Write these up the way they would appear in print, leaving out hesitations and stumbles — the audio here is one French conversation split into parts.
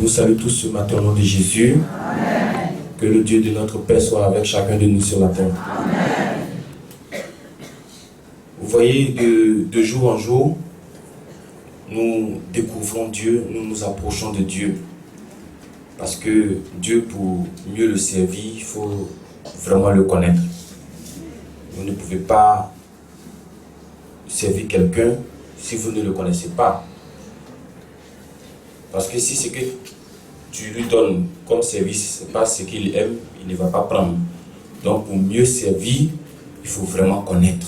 vous salue tous ce matin au nom de Jésus. Amen. Que le Dieu de notre Père soit avec chacun de nous ce matin. Amen. Vous voyez, de jour en jour, nous découvrons Dieu, nous nous approchons de Dieu. Parce que Dieu, pour mieux le servir, il faut vraiment le connaître. Vous ne pouvez pas servir quelqu'un si vous ne le connaissez pas. Parce que si ce que tu lui donnes comme service, ce n'est pas ce qu'il aime, il ne va pas prendre. Donc pour mieux servir, il faut vraiment connaître.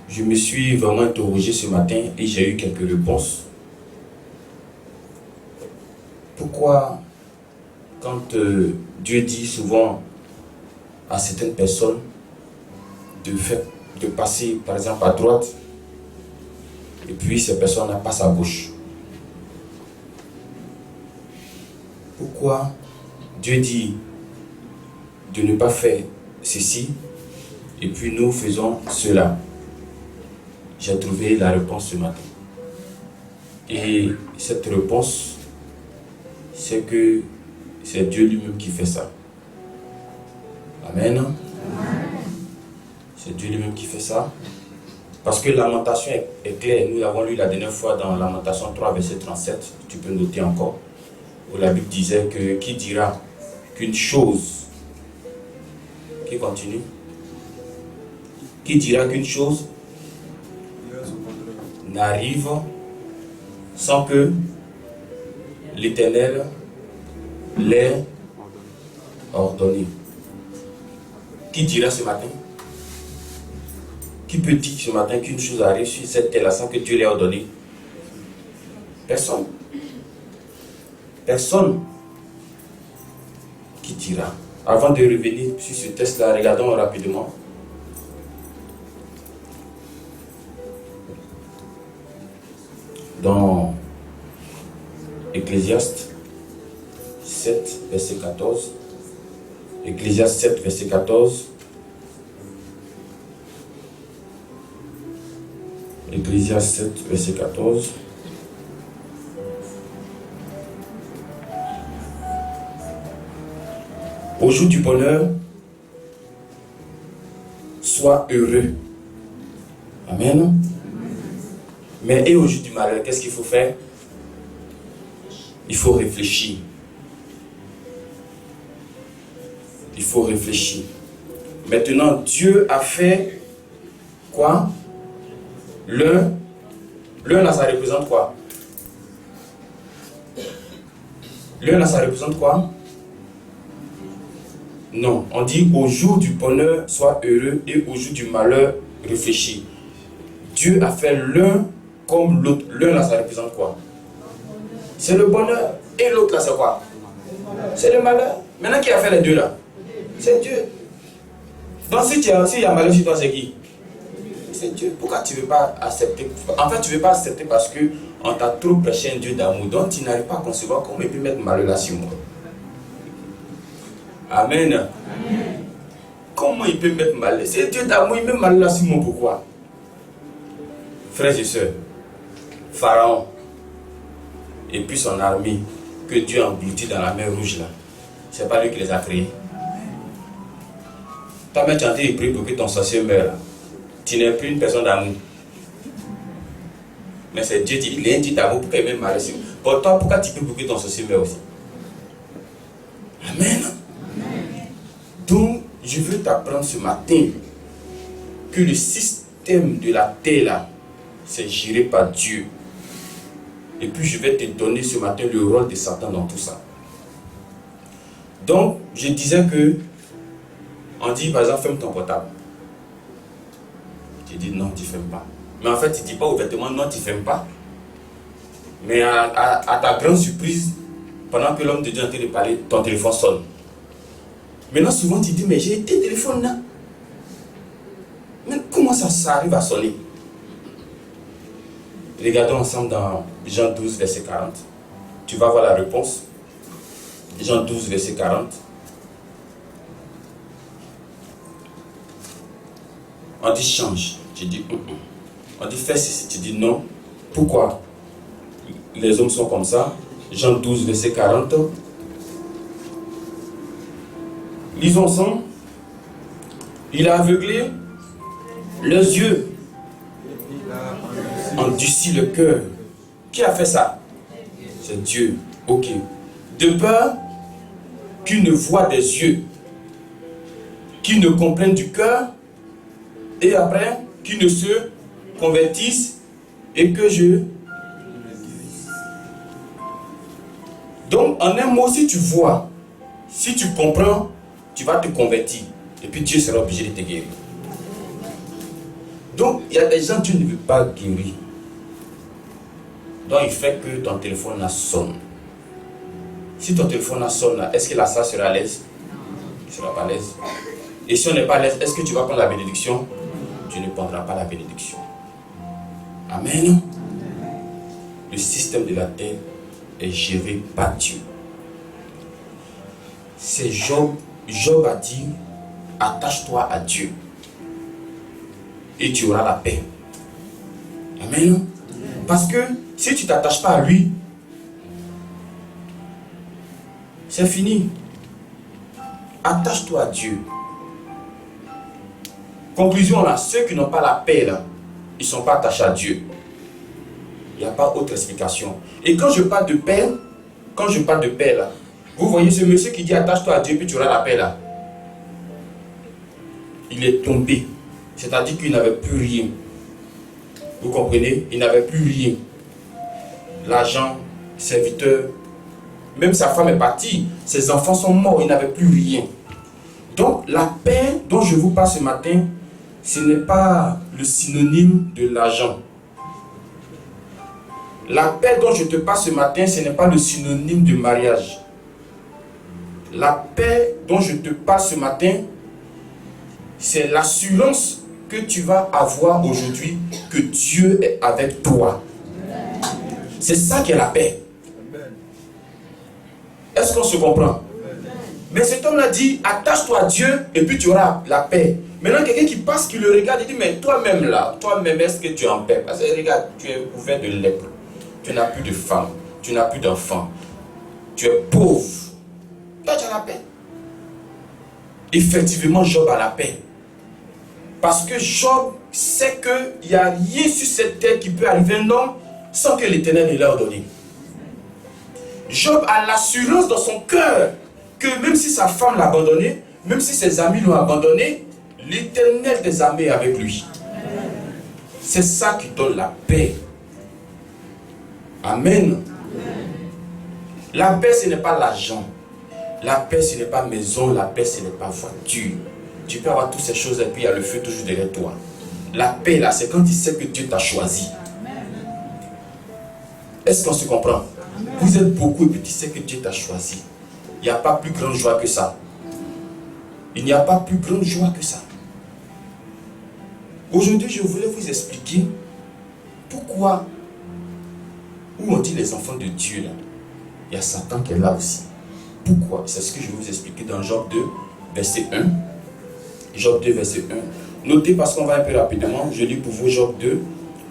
Je me suis vraiment interrogé ce matin et j'ai eu quelques réponses. Pourquoi, quand Dieu dit souvent à certaines personnes de passer par exemple à droite, et puis ces personnes passent à gauche? Pourquoi Dieu dit de ne pas faire ceci, et puis nous faisons cela? J'ai trouvé la réponse ce matin. Et cette réponse, c'est que c'est Dieu lui-même qui fait ça. Amen. C'est Dieu lui-même qui fait ça. Parce que Lamentation est claire. Nous l'avons lu la dernière fois dans Lamentation 3, verset 37. Tu peux noter encore. Où la Bible disait que qui dira qu'une chose... Qui continue? Qui dira qu'une chose n'arrive sans que l'Éternel l'ait ordonné? Qui dira ce matin? Qui peut dire ce matin qu'une chose arrive sur cette terre-là sans que Dieu l'ait ordonné? Personne. Personne. Qui dira? Avant de revenir sur ce texte-là, regardons rapidement. Dans Ecclésiaste 7, verset 14. Ecclésiaste 7, verset 14. Ecclésiaste 7, verset 14. Au jour du bonheur, sois heureux. Amen. Mais et au jour du malheur, qu'est-ce qu'il faut faire? Il faut réfléchir. Il faut réfléchir. Maintenant, Dieu a fait quoi? L'un là, ça représente quoi? L'un là, ça représente quoi? Non, on dit au jour du bonheur, sois heureux, et au jour du malheur, réfléchis. Dieu a fait l'un comme l'autre. L'un là, ça représente quoi? C'est le bonheur. Et l'autre là, c'est quoi? C'est le malheur. Maintenant, qui a fait les deux là? C'est Dieu. Donc si il y a malheur sur toi, c'est qui? C'est Dieu. Pourquoi tu ne veux pas accepter? En fait, tu ne veux pas accepter parce qu'on t'a trop prêché un Dieu d'amour. Donc tu n'arrives pas à concevoir comment il peut mettre malheur là sur moi. Amen. Amen. Comment il peut mettre malheur? C'est Dieu d'amour, il met malheur là sur moi. Pourquoi? Frères et sœurs, Pharaon et puis son armée que Dieu a englouti dans la mer rouge là, c'est pas lui qui les a créés. Toi-même tu es en train de prier pour que ton sorcier meure là. Tu n'es plus une personne d'amour. Mais c'est Dieu, il est un Dieu d'amour, pourquoi il met malheur sur moi? Pour toi, pourquoi tu pries pour que ton sorcier meure aussi? Amen. Donc, je veux t'apprendre ce matin que le système de la terre là, c'est géré par Dieu. Et puis je vais te donner ce matin le rôle de Satan dans tout ça. Donc, je disais que, on dit par exemple, ferme ton portable. Tu dis non, tu ne fermes pas. Mais en fait, tu ne dis pas ouvertement non, tu ne fermes pas. Mais à ta grande surprise, pendant que l'homme de Dieu est en train de parler, ton téléphone sonne. Maintenant, souvent, tu dis, mais j'ai tes téléphones là. Mais comment ça arrive à sonner? Regardons ensemble dans Jean 12, verset 40. Tu vas voir la réponse. Jean 12, verset 40. On dit change. Tu dis on dit fais ceci. Tu dis non. Pourquoi? les hommes sont comme ça. Jean 12, verset 40. Lisons ensemble. Il a aveuglé leurs yeux, endurci le cœur. Qui a fait ça? C'est Dieu. Ok. De peur qu'ils ne voient des yeux, qu'ils ne comprennent du cœur, et après qu'ils ne se convertissent et que je... Donc, en un mot, si tu vois, si tu comprends, tu vas te convertir. Et puis Dieu sera obligé de te guérir. Donc, il y a des gens, Dieu ne veut pas guérir. Donc, il fait que ton téléphone là sonne. Si ton téléphone là sonne, est-ce que la salle sera à l'aise? Tu ne seras pas à l'aise. Et si on n'est pas à l'aise, est-ce que tu vas prendre la bénédiction? Tu ne prendras pas la bénédiction. Amen. Le système de la terre est géré par Dieu. C'est Job. Job a dit, attache-toi à Dieu et tu auras la paix. Amen. Parce que si tu ne t'attaches pas à lui, c'est fini. Attache-toi à Dieu. Conclusion là, ceux qui n'ont pas la paix là, ils ne sont pas attachés à Dieu. Il n'y a pas autre explication. Et quand je parle de paix, là, vous voyez ce monsieur qui dit attache-toi à Dieu puis tu auras la paix là. Il est tombé. C'est-à-dire qu'il n'avait plus rien. Vous comprenez? Il n'avait plus rien. L'argent, serviteur, même sa femme est partie. Ses enfants sont morts. Il n'avait plus rien. Donc la paix dont je vous parle ce matin, ce n'est pas le synonyme de l'argent. La paix dont je te parle ce matin, ce n'est pas le synonyme du mariage. La paix dont je te parle ce matin, c'est l'assurance que tu vas avoir aujourd'hui que Dieu est avec toi. C'est ça qui est la paix. Est-ce qu'on se comprend? Mais cet homme l'a dit, attache-toi à Dieu et puis tu auras la paix. Maintenant, quelqu'un qui passe, qui le regarde, il dit, mais toi-même là, toi-même, est-ce que tu es en paix? Parce que regarde, tu es couvert de lèpre. Tu n'as plus de femme, tu n'as plus d'enfant. Tu es pauvre. Toi, tu as la paix. Effectivement, Job a la paix. Parce que Job sait qu'il n'y a rien sur cette terre qui peut arriver à un homme sans que l'Éternel ne l'ait ordonné. Job a l'assurance dans son cœur que même si sa femme l'a abandonné, même si ses amis l'ont abandonné, l'Éternel des armées est avec lui. C'est ça qui donne la paix. Amen. La paix, ce n'est pas l'argent. La paix, ce n'est pas maison. La paix, ce n'est pas voiture. Tu peux avoir toutes ces choses et puis il y a le feu toujours derrière toi. La paix, là, c'est quand tu sais que Dieu t'a choisi. Est-ce qu'on se comprend? Vous êtes beaucoup et puis tu sais que Dieu t'a choisi. Il n'y a pas plus grande joie que ça. Il n'y a pas plus grande joie que ça. Aujourd'hui, je voulais vous expliquer pourquoi, où on dit les enfants de Dieu, là, il y a Satan qui est là aussi. Pourquoi? C'est ce que je vais vous expliquer dans Job 2, verset 1. Job 2, verset 1. Notez parce qu'on va un peu rapidement. Je lis pour vous Job 2,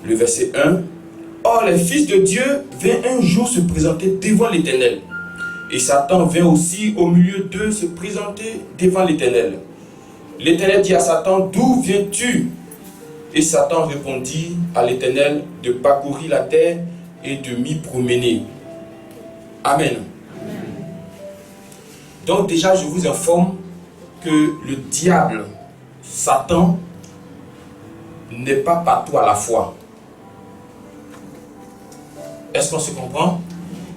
le verset 1. Or, les fils de Dieu vinrent un jour se présenter devant l'Éternel. Et Satan vint aussi au milieu d'eux se présenter devant l'Éternel. L'Éternel dit à Satan, d'où viens-tu? Et Satan répondit à l'Éternel de parcourir la terre et de m'y promener. Amen. Donc déjà, je vous informe que le diable, Satan, n'est pas partout à la fois. Est-ce qu'on se comprend?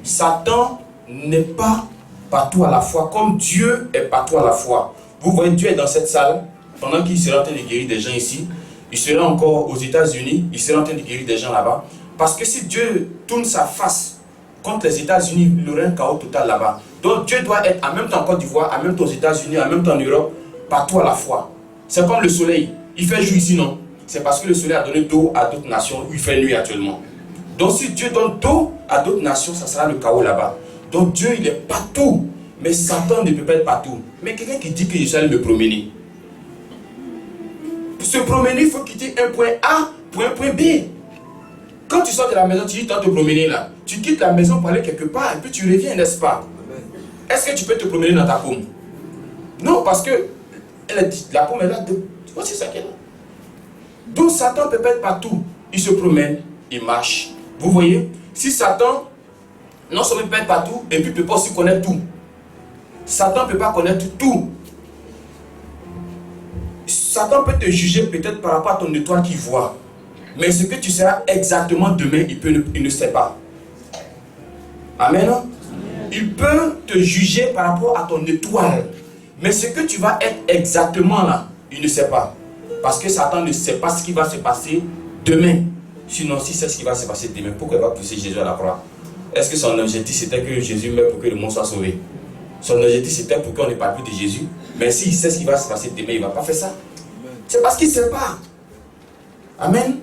Satan n'est pas partout à la fois, comme Dieu est partout à la fois. Vous voyez, Dieu est dans cette salle, pendant qu'il sera en train de guérir des gens ici. Il sera encore aux États-Unis, il sera en train de guérir des gens là-bas. Parce que si Dieu tourne sa face contre les États-Unis, il y aurait un chaos total là-bas. Donc Dieu doit être en même temps en Côte d'Ivoire, en même temps aux États-Unis, en même temps en Europe, partout à la fois. C'est comme le soleil. Il fait jour ici, non? C'est parce que le soleil a donné d'eau à d'autres nations où il fait nuit actuellement. Donc si Dieu donne d'eau à d'autres nations, ça sera le chaos là-bas. Donc Dieu, il est partout. Mais Satan ne peut pas être partout. Mais quelqu'un qui dit que je suis allé me promener. Pour se promener, il faut quitter un point A pour un point B. Quand tu sors de la maison, tu dis tu vas te promener là. Tu quittes la maison pour aller quelque part et puis tu reviens, n'est-ce pas? Est-ce que tu peux te promener dans ta paume? Non, parce que la paume est là. Tu vois, c'est ça qu'elle a. Donc Satan peut pas être partout. Il se promène, il marche. Vous voyez? Si Satan, non seulement il peut être partout, et puis il ne peut pas aussi connaître tout. Satan ne peut pas connaître tout. Satan peut te juger peut-être par rapport à ton étoile qu'il voit. Mais ce que tu seras exactement demain, il ne sait pas. Amen. Il peut te juger par rapport à ton étoile. Mais ce que tu vas être exactement là, il ne sait pas. Parce que Satan ne sait pas ce qui va se passer demain. Sinon, si c'est ce qui va se passer demain, pourquoi il va pousser Jésus à la croix? Est-ce que son objectif c'était que Jésus meure pour que le monde soit sauvé? Son objectif c'était pour qu'on ne parle plus de Jésus. Mais s'il sait ce qui va se passer demain, il ne va pas faire ça. C'est parce qu'il ne sait pas. Amen.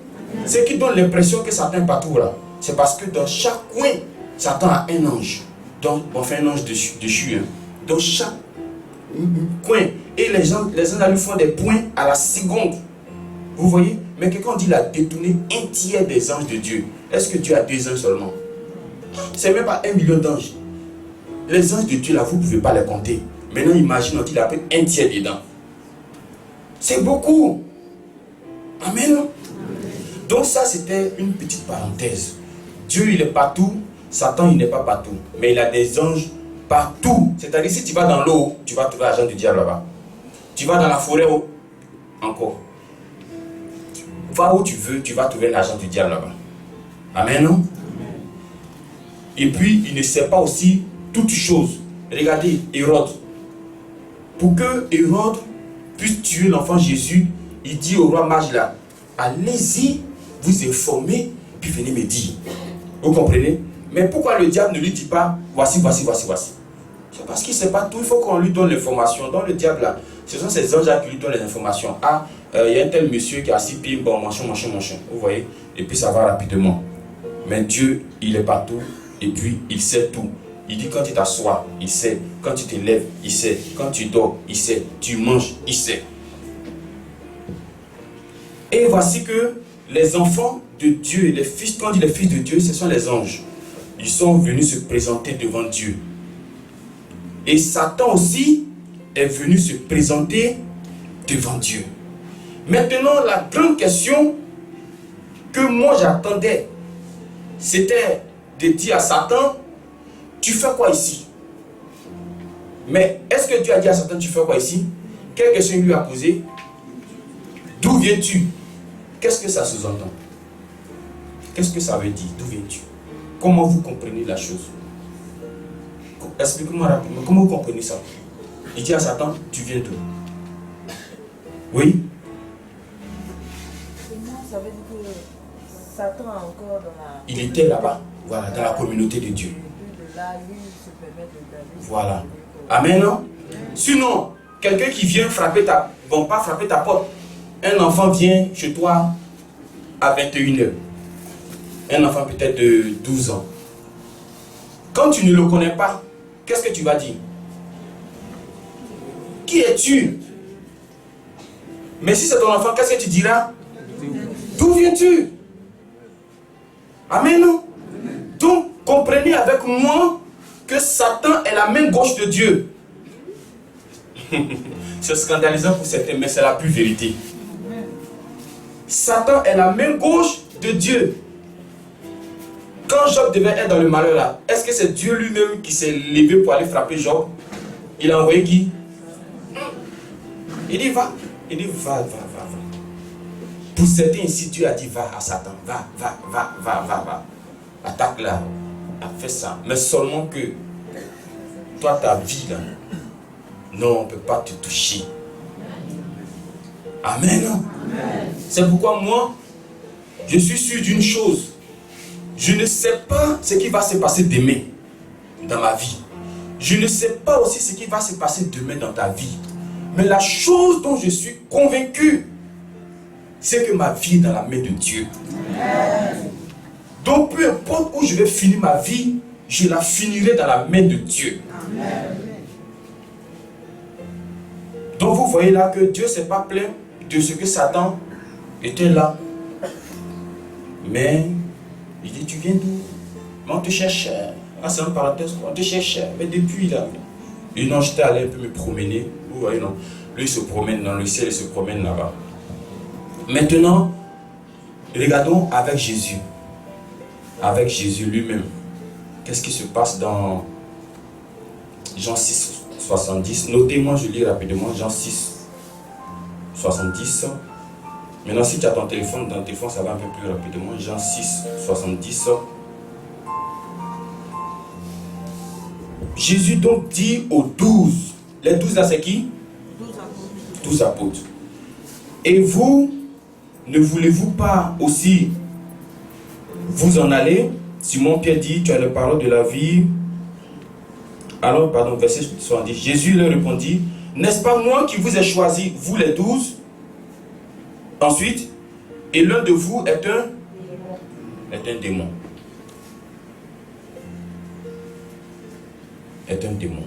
Ce qui donne l'impression que Satan est partout là, c'est parce que dans chaque coin, Satan a un ange. Donc, enfin un ange dessus. Dans chaque coin. Et les gens lui font des points à la seconde. Vous voyez? Mais quelqu'un dit qu'il a détourné un tiers des anges de Dieu. Est-ce que Dieu a 2 anges seulement? C'est même pas 1 million d'anges. Les anges de Dieu là, vous ne pouvez pas les compter. Maintenant, imaginons qu'il a pris un tiers dedans. C'est beaucoup. Amen. Donc ça, c'était une petite parenthèse. Dieu, il est partout. Satan, il n'est pas partout. Mais il a des anges partout. C'est-à-dire, si tu vas dans l'eau, tu vas trouver l'agent du diable là-bas. Tu vas dans la forêt, encore. Va où tu veux, tu vas trouver l'agent du diable là-bas. Amen, non? Et puis, il ne sait pas aussi toutes choses. Regardez, Hérode. Pour que Hérode puisse tuer l'enfant Jésus, il dit au roi mage là, allez-y, vous informez, puis venez me dire. Vous comprenez? Mais pourquoi le diable ne lui dit pas, voici. C'est parce qu'il ne sait pas tout, il faut qu'on lui donne l'information. Dans le diable là, ce sont ces anges-là qui lui donnent les informations. Ah, il y a un tel monsieur qui a 6 pieds, bon, machin. Vous voyez? Et puis ça va rapidement. Mais Dieu, il est partout, et puis il sait tout. Il dit quand tu t'assois, il sait. Quand tu te lèves, il sait. Quand tu dors, il sait. Tu manges, il sait. Et voici que les enfants de Dieu, les fils, quand on dit les fils de Dieu, ce sont les anges. Ils sont venus se présenter devant Dieu. Et Satan aussi est venu se présenter devant Dieu. Maintenant, la grande question que moi j'attendais, c'était de dire à Satan, tu fais quoi ici? Mais est-ce que Dieu a dit à Satan, tu fais quoi ici? Quelle question il lui a posée? D'où viens-tu? Qu'est-ce que ça sous-entend? Qu'est-ce que ça veut dire? D'où viens-tu? Comment vous comprenez la chose? Expliquez-moi rapidement. Comment vous comprenez ça? Il dit à Satan, tu viens d'où? Oui? Ça veut dire que Satan a encore dans la... Il était là-bas, voilà, dans la communauté de Dieu. Voilà. Amen, non? Sinon, quelqu'un qui vient frapper pas frapper ta porte. Un enfant vient chez toi à 21h. Un enfant peut-être de 12 ans. Quand tu ne le connais pas, qu'est-ce que tu vas dire? Qui es-tu? Mais si c'est ton enfant, qu'est-ce que tu diras? D'où viens-tu? Amen, non? Donc, comprenez avec moi que Satan est la main gauche de Dieu. C'est scandalisant pour certains, mais c'est la pure vérité. Satan est la main gauche de Dieu. Quand Job devait être dans le malheur là, est-ce que c'est Dieu lui-même qui s'est levé pour aller frapper Job? Il a envoyé qui? Il dit va. Il dit va. Pour certains ici, Dieu a dit va à Satan. Va. Attaque là. Fais ça. Mais seulement que toi, ta vie là, non, on ne peut pas te toucher. Amen. C'est pourquoi moi, je suis sûr d'une chose. Je ne sais pas ce qui va se passer demain dans ma vie. Je ne sais pas aussi ce qui va se passer demain dans ta vie. Mais la chose dont je suis convaincu, c'est que ma vie est dans la main de Dieu. Donc peu importe où je vais finir ma vie, je la finirai dans la main de Dieu. Donc vous voyez là que Dieu ne s'est pas plaint de ce que Satan était là. Mais Il dit, tu viens d'où? Mais on te cherchait. Ah, c'est une parenthèse, on te cherchait. Mais depuis là. Et non, j'étais allé un peu me promener. Vous voyez, non? Lui, il se promène dans le ciel, il se promène là-bas. Maintenant, regardons avec Jésus. Avec Jésus lui-même. Qu'est-ce qui se passe dans Jean 6, 70? Notez-moi, je lis rapidement. Jean 6, 70. Maintenant, si tu as ton téléphone, dans ton téléphone, ça va un peu plus rapidement. Jean 6, 70. Jésus donc dit aux 12. Les 12 là, c'est qui? 12 apôtres. Et vous, ne voulez-vous pas aussi vous en aller? Simon-Pierre dit, tu as la parole de la vie. Alors, pardon, verset 70. Jésus leur répondit, n'est-ce pas moi qui vous ai choisi, vous les 12? Ensuite, et l'un de vous est un démon. Est un démon.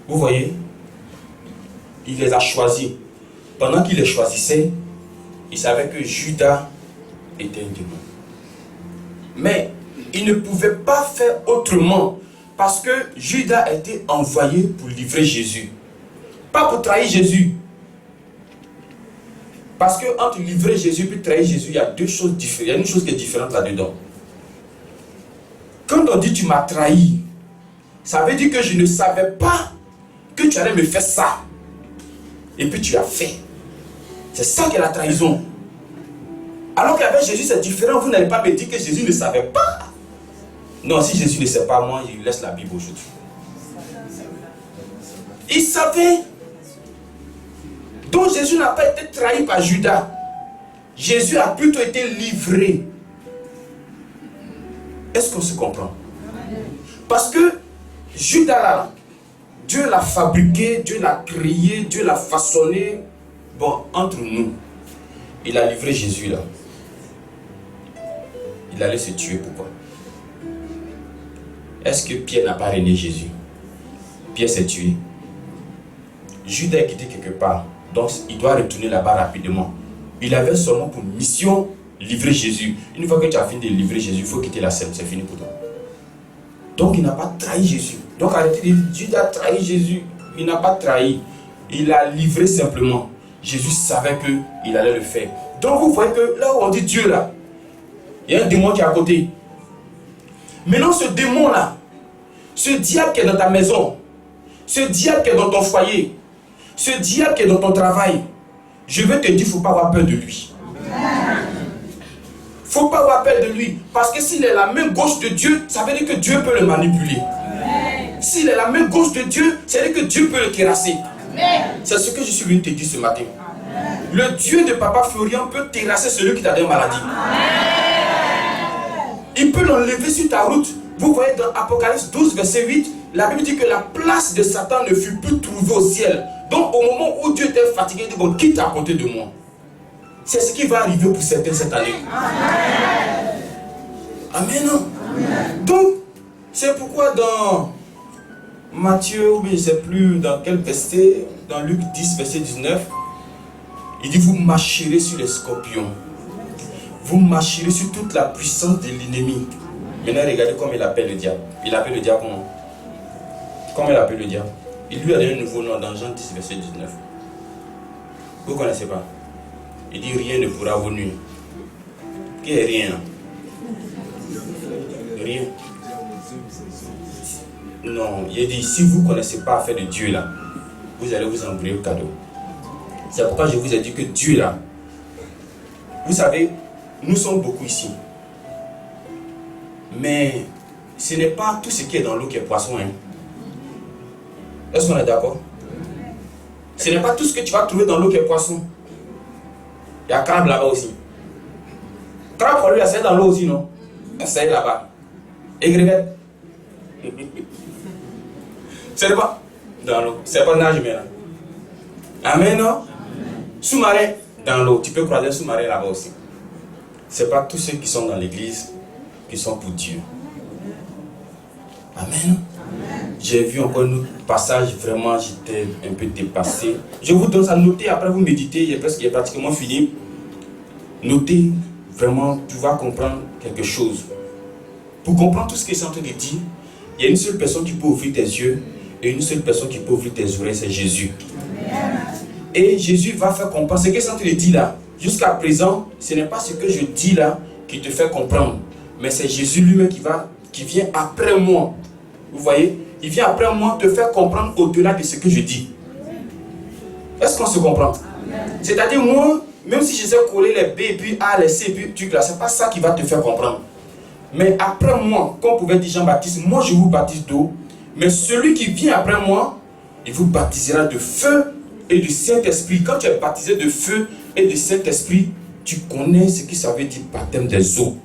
Vous voyez? Il les a choisis. Pendant qu'il les choisissait, il savait que Judas était un démon. Mais il ne pouvait pas faire autrement parce que Judas a été envoyé pour livrer Jésus. Pas pour trahir Jésus. Parce que entre livrer Jésus et trahir Jésus, il y a deux choses différentes. Il y a une chose qui est différente là-dedans. Quand on dit tu m'as trahi, ça veut dire que je ne savais pas que tu allais me faire ça. Et puis tu as fait. C'est ça qui est la trahison. Alors qu'avec Jésus c'est différent. Vous n'allez pas me dire que Jésus ne savait pas. Non, si Jésus ne sait pas, moi je lui laisse la Bible aujourd'hui. Il savait. Donc Jésus n'a pas été trahi par Judas. Jésus a plutôt été livré. Est-ce qu'on se comprend? Parce que Judas là, Dieu l'a fabriqué, Dieu l'a créé, Dieu l'a façonné. Bon, entre nous, il a livré Jésus là. Il allait se tuer, pourquoi? Est-ce que Pierre n'a pas régné Jésus? Pierre s'est tué. Judas est quitté quelque part. Donc il doit retourner là-bas rapidement. Il avait seulement pour mission livrer Jésus. Une fois que tu as fini de livrer Jésus, il faut quitter la scène, c'est fini pour toi. Donc il n'a pas trahi Jésus. Donc arrêtez de dire, Judas a trahi Jésus. Il n'a pas trahi. Il a livré simplement. Jésus savait qu'il allait le faire. Donc vous voyez que là où on dit Dieu là, il y a un démon qui est à côté. Maintenant ce démon là, ce diable qui est dans ta maison, ce diable qui est dans ton foyer, ce diable qui est dans ton travail, je veux te dire, il ne faut pas avoir peur de lui. Il ne faut pas avoir peur de lui. Parce que s'il est la main gauche de Dieu, ça veut dire que Dieu peut le manipuler. S'il est la main gauche de Dieu, ça veut dire que Dieu peut le terrasser. C'est ce que je suis venu te dire ce matin. Le Dieu de Papa Florian peut terrasser celui qui t'a donné maladie. Il peut l'enlever sur ta route. Vous voyez dans Apocalypse 12, verset 8, la Bible dit que la place de Satan ne fut plus trouvée au ciel. Donc au moment où Dieu était fatigué, il dit, bon, quitte à côté de moi. C'est ce qui va arriver pour certains cette année. Amen. Amen. Donc, c'est pourquoi dans Matthieu, ou je ne sais plus dans quel verset, dans Luc 10, verset 19, il dit, vous marcherez sur les scorpions. Vous marcherez sur toute la puissance de l'ennemi. Maintenant, regardez comment il appelle le diable. Il appelle le diable comment? Comment il appelle le diable? Il lui a donné un nouveau nom dans Jean 10, verset 19. Vous ne connaissez pas? Il dit, rien ne pourra vous nuire. Qu'est-ce que rien? Rien. Non, il dit, si vous ne connaissez pas l'affaire de Dieu là, vous allez vous envoyer le cadeau. C'est pourquoi je vous ai dit que Dieu là, vous savez, nous sommes beaucoup ici. Mais ce n'est pas tout ce qui est dans l'eau qui est poisson. Hein. Est-ce qu'on est d'accord? Ce n'est pas tout ce que tu vas trouver dans l'eau qui est poisson. Il y a crabe là-bas aussi. Crabe pour lui, c'est dans l'eau aussi, non? C'est là-bas. Et crevette. C'est pas dans l'eau. C'est pas nage maintenant. Amen, non? Sous-marin, dans l'eau. Tu peux croiser un sous-marin là-bas aussi. Ce n'est pas tous ceux qui sont dans l'église qui sont pour Dieu. Amen. Amen. J'ai vu encore un autre passage, vraiment j'étais un peu dépassé. Je vous donne ça à noter, après vous méditez, il est pratiquement fini. Notez vraiment, tu vas comprendre quelque chose. Pour comprendre tout ce que c'est en train de dire, il y a une seule personne qui peut ouvrir tes yeux et une seule personne qui peut ouvrir tes oreilles, c'est Jésus. Et Jésus va faire comprendre ce que c'est en train de dire là. Jusqu'à présent, ce n'est pas ce que je dis là qui te fait comprendre, mais c'est Jésus lui-même qui vient après moi. Vous voyez? Il vient après moi te faire comprendre au-delà de ce que je dis. Est-ce qu'on se comprend? C'est-à-dire moi, même si je sais coller les B et puis A, les C et puis tu là, c'est pas ça qui va te faire comprendre. Mais après moi, comme pouvait dire Jean-Baptiste, moi je vous baptise d'eau, mais celui qui vient après moi, il vous baptisera de feu et du Saint-Esprit. Quand tu es baptisé de feu et du Saint-Esprit, tu connais ce que ça veut dire baptême des eaux.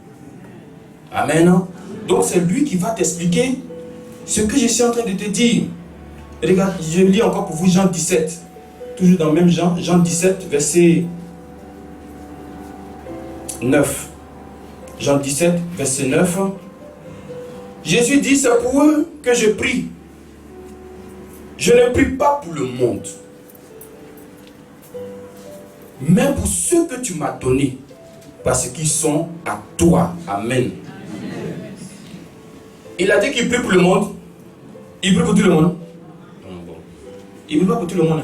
Amen. Donc c'est lui qui va t'expliquer ce que je suis en train de te dire. Regarde, je lis encore pour vous Jean 17. Toujours dans le même Jean, Jean 17, verset 9. Jean 17, verset 9. Jésus dit, c'est pour eux que je prie. Je ne prie pas pour le monde, mais pour ceux que tu m'as donnés, parce qu'ils sont à toi. Amen. Il a dit qu'il prie pour le monde. Il prie pour tout le monde. Il ne prie pas pour tout le monde.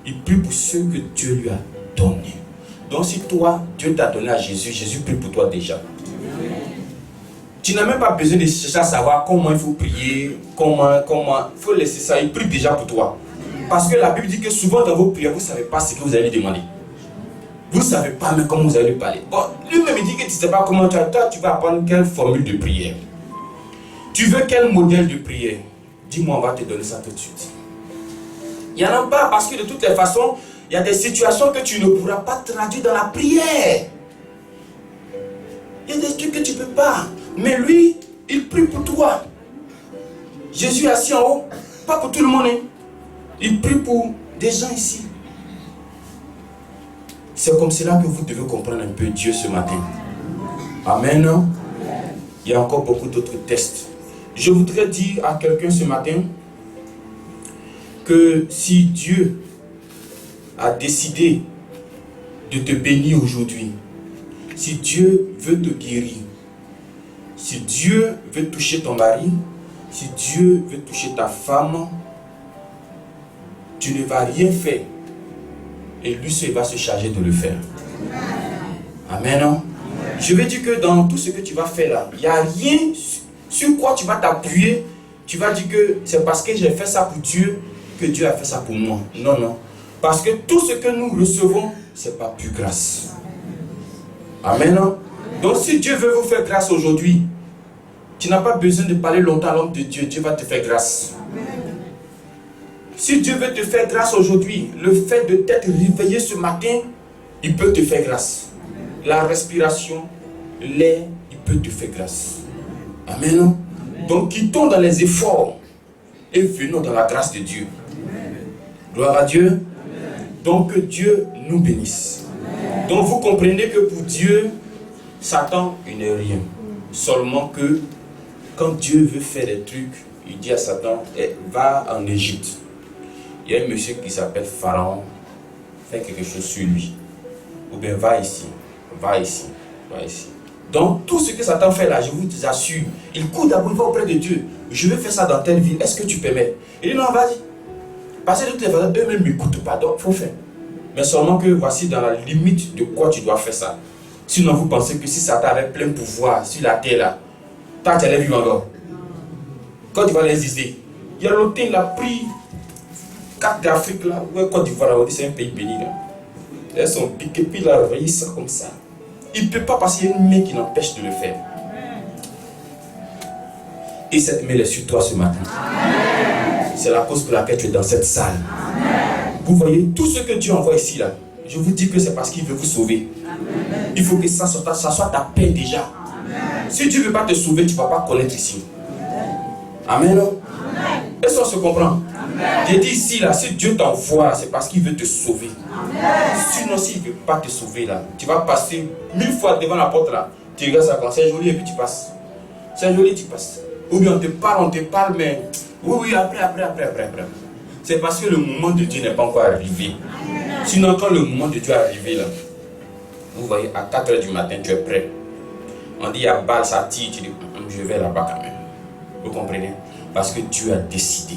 Il prie pour ceux que Dieu lui a donnés. Donc si toi, Dieu t'a donné à Jésus, Jésus prie pour toi déjà. Tu n'as même pas besoin de chercher à savoir comment il faut prier, comment. Il faut laisser ça, il prie déjà pour toi. Parce que la Bible dit que souvent dans vos prières, vous ne savez pas ce que vous allez lui demander. Vous ne savez pas même comment vous allez lui parler. Bon, lui-même il dit que tu ne sais pas comment toi tu vas apprendre quelle formule de prière. Tu veux quel modèle de prière? Dis-moi, on va te donner ça tout de suite. Il n'y en a pas parce que de toutes les façons, il y a des situations que tu ne pourras pas traduire dans la prière. Il y a des trucs que tu ne peux pas. Mais lui, il prie pour toi. Jésus est assis en haut, pas pour tout le monde. Hein. Il prie pour des gens ici. C'est comme cela que vous devez comprendre un peu Dieu ce matin. Amen. Il y a encore beaucoup d'autres tests. Je voudrais dire à quelqu'un ce matin que si Dieu a décidé de te bénir aujourd'hui, si Dieu veut te guérir, si Dieu veut toucher ton mari, si Dieu veut toucher ta femme, tu ne vas rien faire et lui seul va se charger de le faire. Amen. Je veux dire que dans tout ce que tu vas faire là, il n'y a rien sur quoi tu vas t'appuyer. Tu vas dire que c'est parce que j'ai fait ça pour Dieu que Dieu a fait ça pour moi. Non, non. Parce que tout ce que nous recevons, c'est par pure grâce. Amen. Donc si Dieu veut vous faire grâce aujourd'hui, tu n'as pas besoin de parler longtemps à l'homme de Dieu. Dieu va te faire grâce. Si Dieu veut te faire grâce aujourd'hui, le fait de t'être réveillé ce matin, il peut te faire grâce. La respiration, l'air, il peut te faire grâce. Amen. Donc quittons dans les efforts et venons dans la grâce de Dieu. Gloire à Dieu. Donc que Dieu nous bénisse. Donc vous comprenez que pour Dieu, Satan, il n'est rien. Seulement que quand Dieu veut faire des trucs, il dit à Satan, va en Égypte. Il y a un monsieur qui s'appelle Pharaon, fais quelque chose sur lui. Ou bien va ici, va ici, va ici. Donc tout ce que Satan fait là, je vous assure, il court d'abord, il va auprès de Dieu. Je vais faire ça dans telle ville, est-ce que tu permets? Il dit non, vas-y. Parce que de toutes les façons, eux-mêmes ne m'écoutent pas, donc il faut faire. Mais seulement que voici dans la limite de quoi tu dois faire ça. Sinon vous pensez que si Satan avait plein pouvoir sur la terre là, tant tu allais vivre encore. Quand tu vas les résister, il y a longtemps il a pris 4 d'Afrique là, ouais, Côte d'Ivoire, on dit c'est un pays béni là. Elles sont piquées, puis il a réveillé ça comme ça. Il ne peut pas parce qu'il y a une main qui l'empêche de le faire. Et cette main est sur toi ce matin. C'est la cause pour laquelle tu es dans cette salle. Amen. Vous voyez, tout ce que Dieu envoie ici là, je vous dis que c'est parce qu'il veut vous sauver. Amen. Il faut que ça soit ta paix déjà. Amen. Si Dieu ne veut pas te sauver, tu ne vas pas connaître ici. Amen. Amen. Est-ce qu'on se comprend? J'ai dit ici là, si Dieu t'envoie, c'est parce qu'il veut te sauver. Amen. Sinon, s'il ne veut pas te sauver là, tu vas passer 1000 fois devant la porte là. Tu regardes ça quand c'est joli et puis tu passes. C'est joli, tu passes. Ou bien on te parle, mais oui, après. C'est parce que le moment de Dieu n'est pas encore arrivé. Sinon, quand le moment de Dieu est arrivé là, Vous voyez, à 4 heures du matin, tu es prêt. On dit, il y a balle, ça tire, tu dis, je vais là-bas quand même. Vous comprenez? Parce que Dieu a décidé.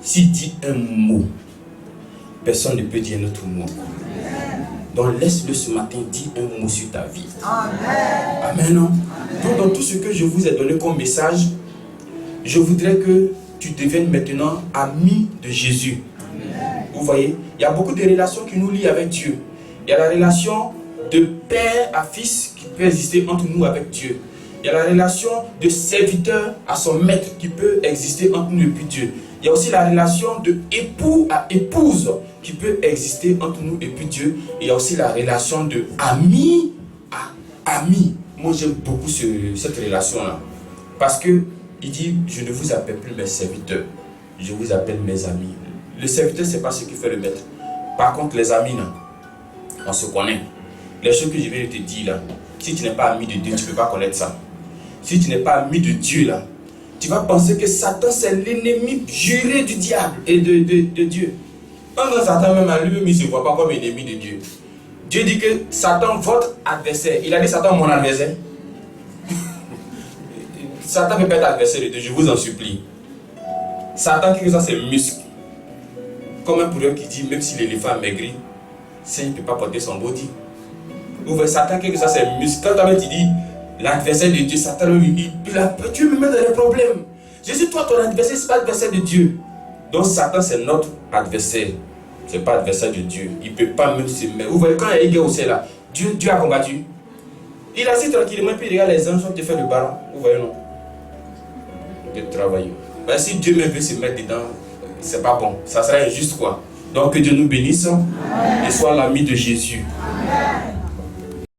S'il dit un mot, personne ne peut dire un autre mot. Donc laisse-le ce matin dire un mot sur ta vie. Amen. Amen, non? Donc dans tout ce que je vous ai donné comme message, je voudrais que tu deviennes maintenant ami de Jésus. Amen. Vous voyez, il y a beaucoup de relations qui nous lient avec Dieu. Il y a la relation de père à fils qui peut exister entre nous avec Dieu. Il y a la relation de serviteur à son maître qui peut exister entre nous et puis Dieu. Il y a aussi la relation de époux à épouse qui peut exister entre nous et puis Dieu. Et il y a aussi la relation de ami à ami. Moi, j'aime beaucoup cette relation-là. Parce que il dit, je ne vous appelle plus mes serviteurs, je vous appelle mes amis. Le serviteur, ce n'est pas ce qui fait le maître. Par contre, les amis, là, on se connaît. Les choses que je viens de te dire, là, si tu n'es pas ami de Dieu, tu ne peux pas connaître ça. Si tu n'es pas ami de Dieu, là, tu vas penser que Satan, c'est l'ennemi juré du diable et de Dieu. Quand Satan, même à lui-même, il ne se voit pas comme ennemi de Dieu. Dieu dit que Satan, votre adversaire, il a dit Satan, mon adversaire. Satan ne peut pas être adversaire de Dieu, je vous en supplie. Satan, quelque chose, c'est muscle. Comme un pourrier qui dit, même si l'éléphant maigrit, ça, il ne peut pas porter son body. Vous voyez, Satan, quelque chose, c'est muscle. Quand tu dis, l'adversaire de Dieu, Satan, Dieu me met dans les problèmes. Je dis, toi, ton adversaire, ce n'est pas l'adversaire de Dieu. Donc, Satan, c'est notre adversaire. Ce n'est pas l'adversaire de Dieu. Il ne peut pas même se mettre. Vous voyez, quand il y a une guerre au ciel, là, Dieu a combattu. Il a assis tranquillement, puis il regarde les anges, te fait le ballon. Vous voyez, non? De travailler. Ben, si Dieu même veut se mettre dedans, c'est pas bon. Ça sera injuste, quoi. Donc, que Dieu nous bénisse. Amen. Et soit l'ami de Jésus. Amen.